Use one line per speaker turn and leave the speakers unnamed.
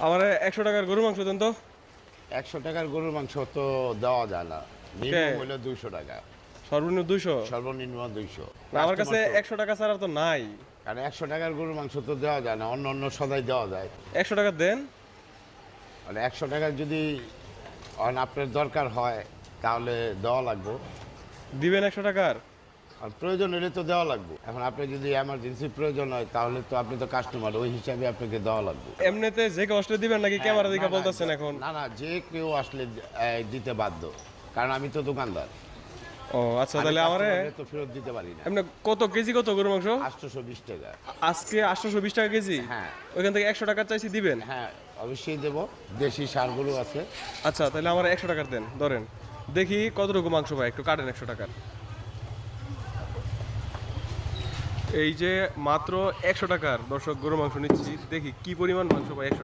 আমার 100 টাকার গরু মাংস দেন তো।
100 টাকার গরুর মাংস তো দেওয়া যায় না, মিনিমাম হলো 200 টাকা,
সর্বনিম্ন 200।
সর্বনিম্ন 200।
আমার কাছে 100 টাকা ছাড়া তো নাই।
কারণ 100 টাকার গরুর মাংস তো দেওয়া যায় না, অন্য অন্য সদাই দেওয়া যায়।
100 টাকা দেন।
মানে 100 টাকার যদি আপনার দরকার হয় তাহলে দেওয়া লাগবে।
দিবেন 100 টাকার?
আর প্রয়োজন হলে তো দেওয়া লাগবে। এখন আপনি যদি এমার্জেন্সি প্রয়োজন হয় তাহলে তো আপনি তো কাস্টমার, ওই হিসাবে আপনাকে দেওয়া লাগবে।
এমনিতে যে কষ্টে দিবেন নাকি ক্যামেরা দিকে
না, না,
বলতেছেন এখন?
না না, যে কেউ আসলে দিতে বাধ্য, কারণ আমি তো দোকানদার।
ও আচ্ছা,
আমি
তাহলে আমারে
customer-কে তো ফেরত দিতে পারি না।
এমনি কত কেজি, কত গরু মাংস?
820 টাকা।
আজকে 820 টাকা কেজি?
হ্যাঁ।
ওইখান থেকে 100 টাকা চাইছি, দিবেন?
হ্যাঁ, অবশ্যই দেবো, দেশি সারগুলো আছে।
আচ্ছা, তাহলে আমার 100 টাকার দেন, ধরেন। দেখি কতটুকু মাংস পাই, একটু কাটেন 100 টাকার। এই যে মাত্র 100 টাকার দর্শক গরু মাংস নিচ্ছি, দেখি কি পরিমাণ মাংস পাই 100